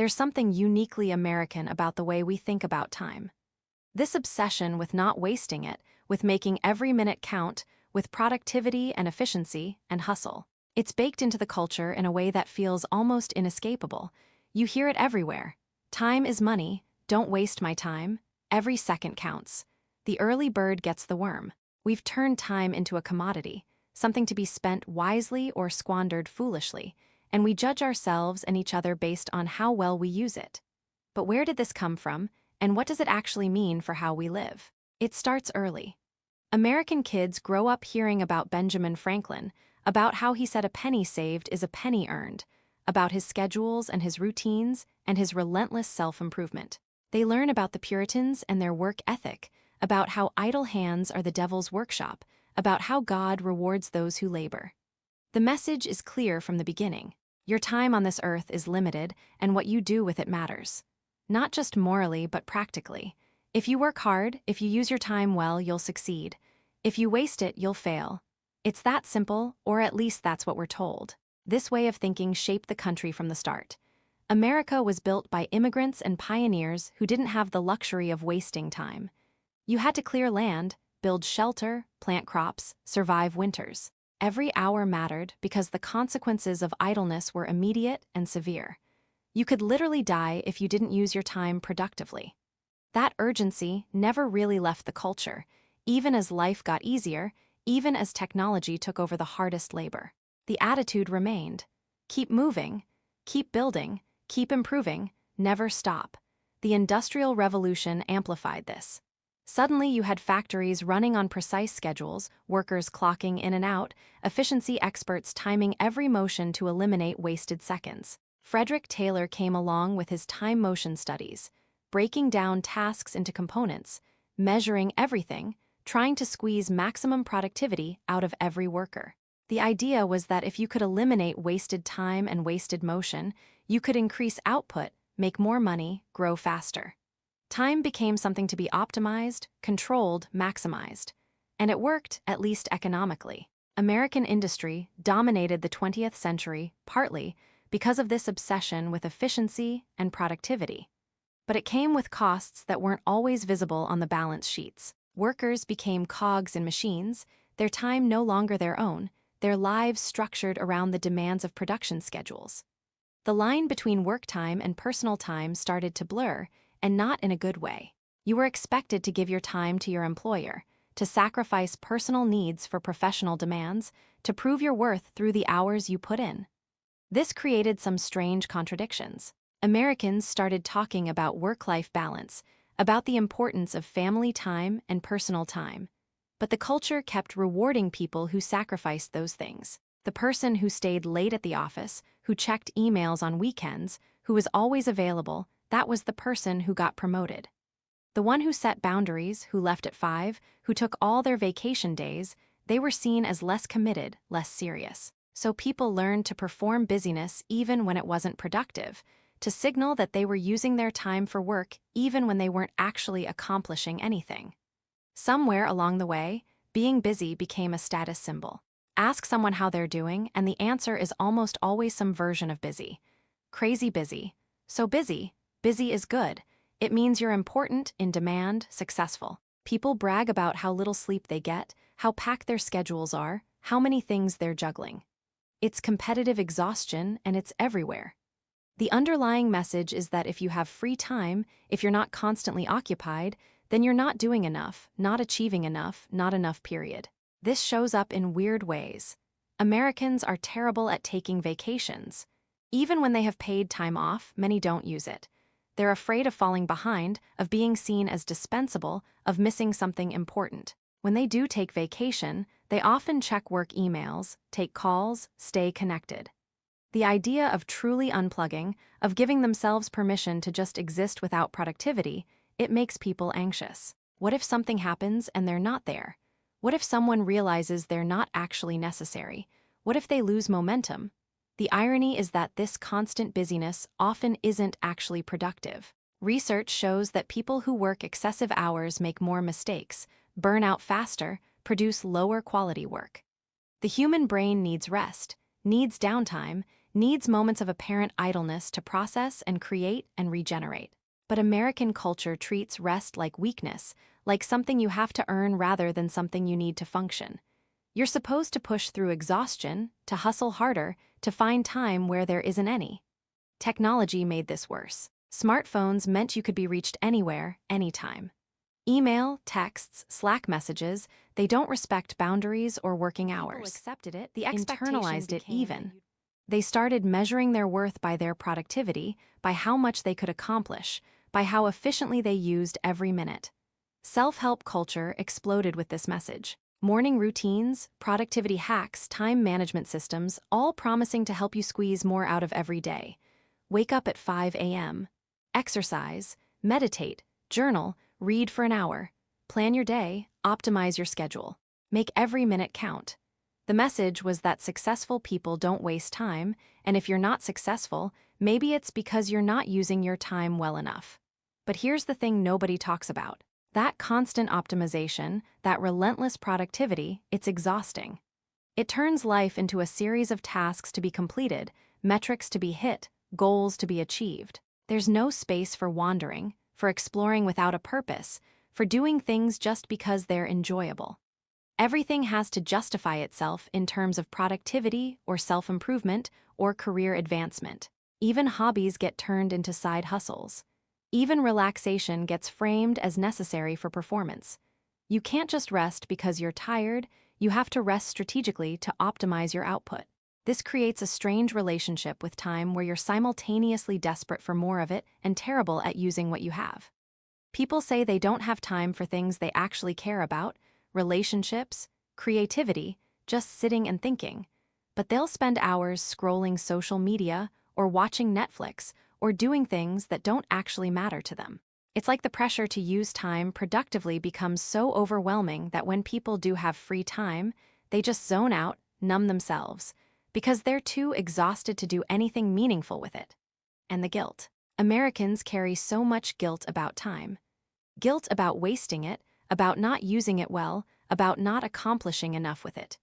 There's something uniquely American about the way we think about time. This obsession with not wasting it, with making every minute count, with productivity and efficiency and hustle. It's baked into the culture in a way that feels almost inescapable. You hear it everywhere. Time is money, don't waste my time, every second counts. The early bird gets the worm. We've turned time into a commodity, something to be spent wisely or squandered foolishly, and we judge ourselves and each other based on how well we use it. But where did this come from, and what does it actually mean for how we live? It starts early. American kids grow up hearing about Benjamin Franklin, about how he said a penny saved is a penny earned, about his schedules and his routines and his relentless self-improvement. They learn about the Puritans and their work ethic, about how idle hands are the devil's workshop, about how God rewards those who labor. The message is clear from the beginning. Your time on this earth is limited, and what you do with it matters. Not just morally, but practically. If you work hard, if you use your time well, you'll succeed. If you waste it, you'll fail. It's that simple, or at least that's what we're told. This way of thinking shaped the country from the start. America was built by immigrants and pioneers who didn't have the luxury of wasting time. You had to clear land, build shelter, plant crops, survive winters. Every hour mattered because the consequences of idleness were immediate and severe. You could literally die if you didn't use your time productively. That urgency never really left the culture, even as life got easier, even as technology took over the hardest labor. The attitude remained. Keep moving, keep building, keep improving, never stop. The Industrial Revolution amplified this. Suddenly you had factories running on precise schedules, workers clocking in and out, efficiency experts timing every motion to eliminate wasted seconds. Frederick Taylor came along with his time motion studies, breaking down tasks into components, measuring everything, trying to squeeze maximum productivity out of every worker. The idea was that if you could eliminate wasted time and wasted motion, you could increase output, make more money, grow faster. Time became something to be optimized, controlled, maximized. And it worked, at least economically. American industry dominated the 20th century, partly because of this obsession with efficiency and productivity. But it came with costs that weren't always visible on the balance sheets. Workers became cogs in machines, their time no longer their own, their lives structured around the demands of production schedules. The line between work time and personal time started to blur, and not in a good way. You were expected to give your time to your employer, to sacrifice personal needs for professional demands, to prove your worth through the hours you put in. This created some strange contradictions. Americans started talking about work-life balance, about the importance of family time and personal time. But the culture kept rewarding people who sacrificed those things. The person who stayed late at the office, who checked emails on weekends, who was always available, that was the person who got promoted. The one who set boundaries, who left at 5, who took all their vacation days, they were seen as less committed, less serious. So people learned to perform busyness even when it wasn't productive, to signal that they were using their time for work even when they weren't actually accomplishing anything. Somewhere along the way, being busy became a status symbol. Ask someone how they're doing, and the answer is almost always some version of busy. Crazy busy. So busy. Busy is good. It means you're important, in demand, successful. People brag about how little sleep they get, how packed their schedules are, how many things they're juggling. It's competitive exhaustion, and it's everywhere. The underlying message is that if you have free time, if you're not constantly occupied, then you're not doing enough, not achieving enough, not enough, period. This shows up in weird ways. Americans are terrible at taking vacations. Even when they have paid time off, many don't use it. They're afraid of falling behind, of being seen as dispensable, of missing something important. When they do take vacation, they often check work emails, take calls, stay connected. The idea of truly unplugging, of giving themselves permission to just exist without productivity, it makes people anxious. What if something happens and they're not there? What if someone realizes they're not actually necessary? What if they lose momentum? The irony is that this constant busyness often isn't actually productive. Research shows that people who work excessive hours make more mistakes, burn out faster, produce lower quality work. The human brain needs rest, needs downtime, needs moments of apparent idleness to process and create and regenerate. But American culture treats rest like weakness, like something you have to earn rather than something you need to function. You're supposed to push through exhaustion, to hustle harder, to find time where there isn't any. Technology made this worse. Smartphones meant you could be reached anywhere, anytime. Email, texts, Slack messages, they don't respect boundaries or working hours. People accepted it, They expectation internalized it became even. They started measuring their worth by their productivity, by how much they could accomplish, by how efficiently they used every minute. Self-help culture exploded with this message. Morning routines, productivity hacks, time management systems, all promising to help you squeeze more out of every day. Wake up at 5 a.m. Exercise, meditate, journal, read for an hour. Plan your day, optimize your schedule. Make every minute count. The message was that successful people don't waste time, and if you're not successful, maybe it's because you're not using your time well enough. But here's the thing nobody talks about. That constant optimization, that relentless productivity, it's exhausting. It turns life into a series of tasks to be completed, metrics to be hit, goals to be achieved. There's no space for wandering, for exploring without a purpose, for doing things just because they're enjoyable. Everything has to justify itself in terms of productivity or self-improvement or career advancement. Even hobbies get turned into side hustles. Even relaxation gets framed as necessary for performance. You can't just rest because you're tired, you have to rest strategically to optimize your output. This creates a strange relationship with time where you're simultaneously desperate for more of it and terrible at using what you have. People say they don't have time for things they actually care about, relationships, creativity, just sitting and thinking. But they'll spend hours scrolling social media or watching Netflix or doing things that don't actually matter to them. It's like the pressure to use time productively becomes so overwhelming that when people do have free time, they just zone out, numb themselves, because they're too exhausted to do anything meaningful with it. And the guilt. Americans carry so much guilt about time. Guilt about wasting it, about not using it well, about not accomplishing enough with it.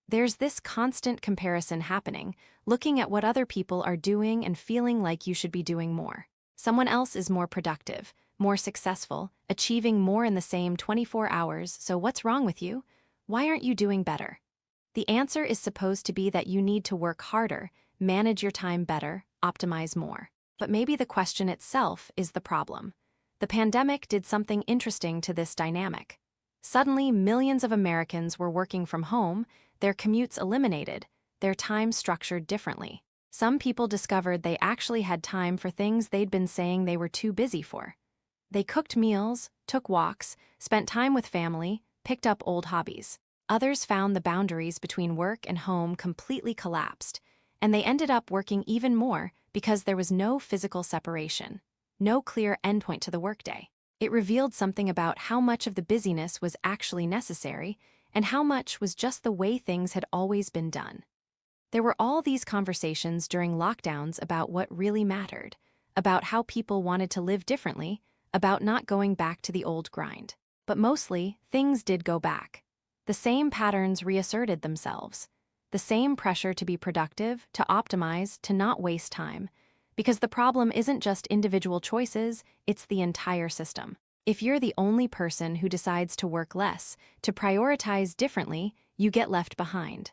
There's this constant comparison happening, looking at what other people are doing and feeling like you should be doing more. Someone else is more productive, more successful, achieving more in the same 24 hours, so what's wrong with you? Why aren't you doing better? The answer is supposed to be that you need to work harder, manage your time better, optimize more. But maybe the question itself is the problem. The pandemic did something interesting to this dynamic. Suddenly, millions of Americans were working from home, their commutes eliminated, their time structured differently. Some people discovered they actually had time for things they'd been saying they were too busy for. They cooked meals, took walks, spent time with family, picked up old hobbies. Others found the boundaries between work and home completely collapsed, and they ended up working even more because there was no physical separation, no clear endpoint to the workday. It revealed something about how much of the busyness was actually necessary and how much was just the way things had always been done. There were all these conversations during lockdowns about what really mattered, about how people wanted to live differently, about not going back to the old grind. But mostly, things did go back. The same patterns reasserted themselves. The same pressure to be productive, to optimize, to not waste time. Because the problem isn't just individual choices, it's the entire system. If you're the only person who decides to work less, to prioritize differently, you get left behind.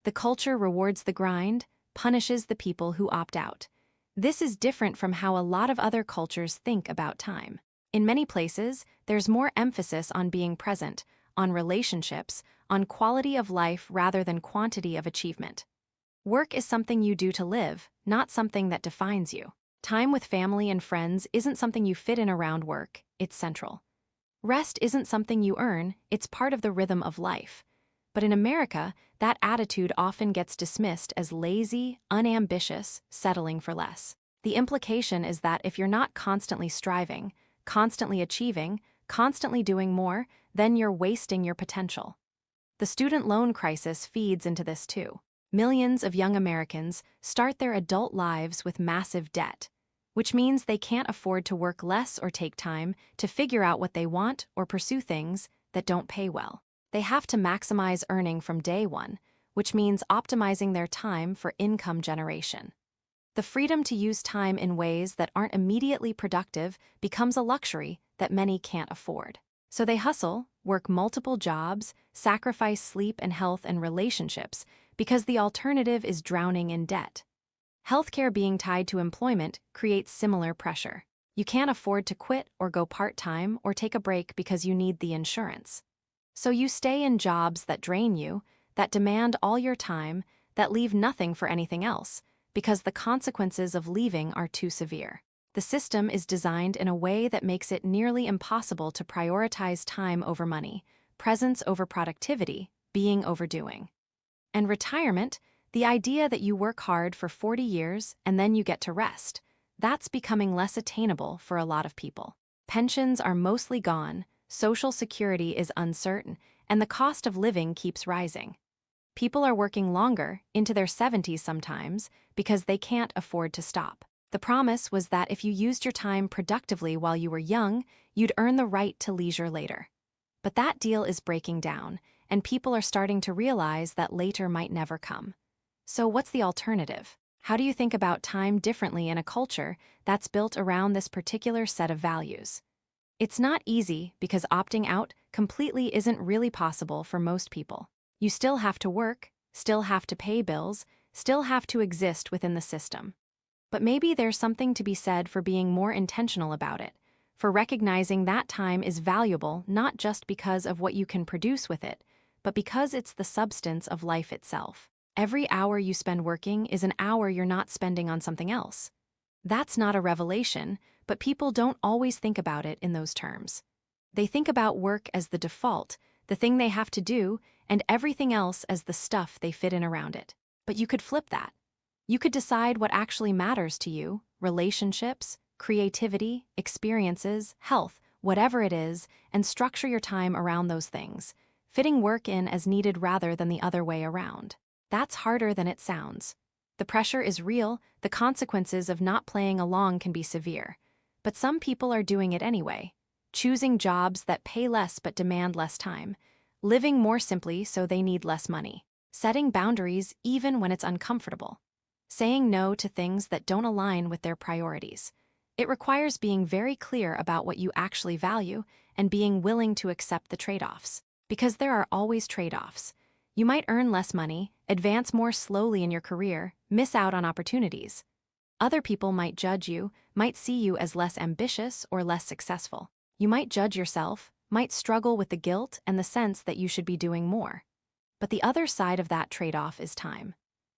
The culture rewards the grind, punishes the people who opt out. This is different from how a lot of other cultures think about time. In many places, there's more emphasis on being present, on relationships, on quality of life rather than quantity of achievement. Work is something you do to live, not something that defines you. Time with family and friends isn't something you fit in around work, it's central. Rest isn't something you earn, it's part of the rhythm of life. But in America, that attitude often gets dismissed as lazy, unambitious, settling for less. The implication is that if you're not constantly striving, constantly achieving, constantly doing more, then you're wasting your potential. The student loan crisis feeds into this too. Millions of young Americans start their adult lives with massive debt, which means they can't afford to work less or take time to figure out what they want or pursue things that don't pay well. They have to maximize earning from day one, which means optimizing their time for income generation. The freedom to use time in ways that aren't immediately productive becomes a luxury that many can't afford. So they hustle, work multiple jobs, sacrifice sleep and health and relationships because the alternative is drowning in debt. Healthcare being tied to employment creates similar pressure. You can't afford to quit or go part-time or take a break because you need the insurance. So you stay in jobs that drain you, that demand all your time, that leave nothing for anything else, because the consequences of leaving are too severe. The system is designed in a way that makes it nearly impossible to prioritize time over money, presence over productivity, being over doing. And retirement, the idea that you work hard for 40 years and then you get to rest, that's becoming less attainable for a lot of people. Pensions are mostly gone, Social Security is uncertain, and the cost of living keeps rising. People are working longer, into their 70s sometimes, because they can't afford to stop. The promise was that if you used your time productively while you were young, you'd earn the right to leisure later. But that deal is breaking down, and people are starting to realize that later might never come. So what's the alternative? How do you think about time differently in a culture that's built around this particular set of values? It's not easy because opting out completely isn't really possible for most people. You still have to work, still have to pay bills, still have to exist within the system. But maybe there's something to be said for being more intentional about it, for recognizing that time is valuable not just because of what you can produce with it, but because it's the substance of life itself. Every hour you spend working is an hour you're not spending on something else. That's not a revelation, but people don't always think about it in those terms. They think about work as the default, the thing they have to do, and everything else as the stuff they fit in around it. But you could flip that. You could decide what actually matters to you, relationships, creativity, experiences, health, whatever it is, and structure your time around those things, fitting work in as needed rather than the other way around. That's harder than it sounds. The pressure is real, the consequences of not playing along can be severe. But some people are doing it anyway, choosing jobs that pay less but demand less time, living more simply so they need less money, setting boundaries even when it's uncomfortable, saying no to things that don't align with their priorities. It requires being very clear about what you actually value and being willing to accept the trade-offs. Because there are always trade-offs. You might earn less money, advance more slowly in your career, miss out on opportunities. Other people might judge you, might see you as less ambitious or less successful. You might judge yourself, might struggle with the guilt and the sense that you should be doing more. But the other side of that trade-off is time.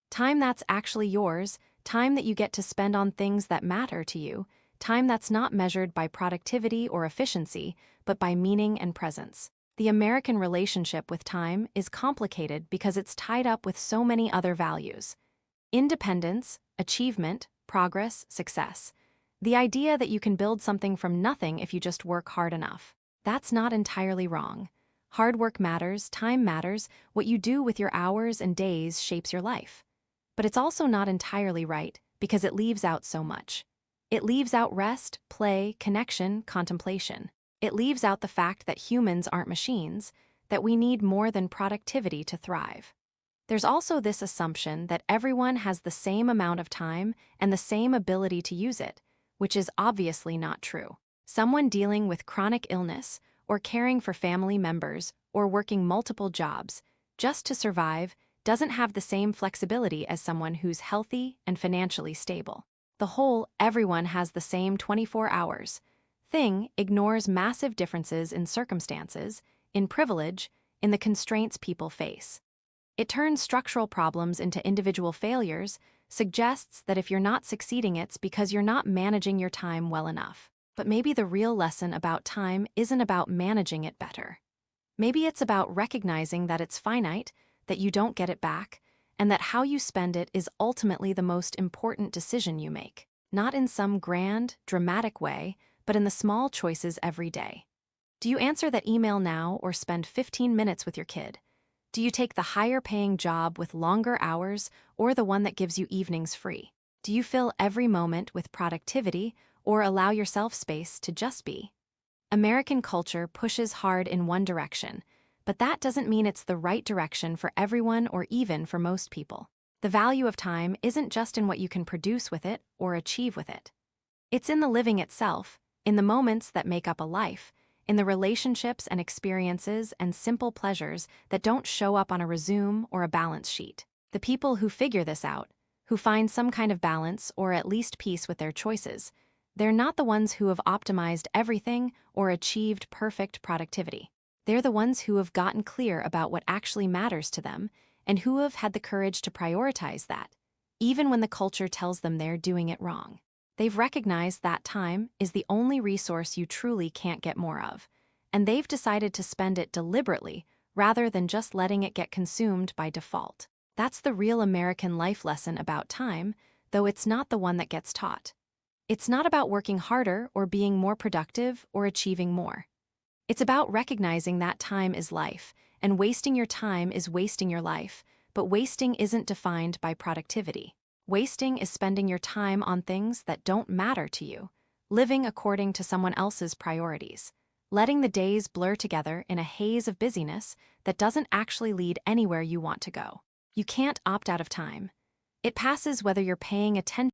Time that's actually yours, time that you get to spend on things that matter to you, time that's not measured by productivity or efficiency, but by meaning and presence. The American relationship with time is complicated because it's tied up with so many other values. Independence, achievement, progress, success. The idea that you can build something from nothing if you just work hard enough. That's not entirely wrong. Hard work matters, time matters, what you do with your hours and days shapes your life. But it's also not entirely right because it leaves out so much. It leaves out rest, play, connection, contemplation. It leaves out the fact that humans aren't machines, that we need more than productivity to thrive. There's also this assumption that everyone has the same amount of time and the same ability to use it, which is obviously not true. Someone dealing with chronic illness, or caring for family members, or working multiple jobs, just to survive, doesn't have the same flexibility as someone who's healthy and financially stable. The whole everyone has the same 24 hours thing ignores massive differences in circumstances, in privilege, in the constraints people face. It turns structural problems into individual failures, suggests that if you're not succeeding, it's because you're not managing your time well enough. But maybe the real lesson about time isn't about managing it better. Maybe it's about recognizing that it's finite, that you don't get it back, and that how you spend it is ultimately the most important decision you make. Not in some grand, dramatic way, but in the small choices every day. Do you answer that email now or spend 15 minutes with your kid? Do you take the higher-paying job with longer hours or the one that gives you evenings free? Do you fill every moment with productivity or allow yourself space to just be? American culture pushes hard in one direction, but that doesn't mean it's the right direction for everyone or even for most people. The value of time isn't just in what you can produce with it or achieve with it. It's in the living itself, in the moments that make up a life, in the relationships and experiences and simple pleasures that don't show up on a resume or a balance sheet. The people who figure this out, who find some kind of balance or at least peace with their choices, they're not the ones who have optimized everything or achieved perfect productivity. They're the ones who have gotten clear about what actually matters to them and who have had the courage to prioritize that, even when the culture tells them they're doing it wrong. They've recognized that time is the only resource you truly can't get more of, and they've decided to spend it deliberately rather than just letting it get consumed by default. That's the real American life lesson about time, though it's not the one that gets taught. It's not about working harder or being more productive or achieving more. It's about recognizing that time is life, and wasting your time is wasting your life, but wasting isn't defined by productivity. Wasting is spending your time on things that don't matter to you, living according to someone else's priorities, letting the days blur together in a haze of busyness that doesn't actually lead anywhere you want to go. You can't opt out of time. It passes whether you're paying attention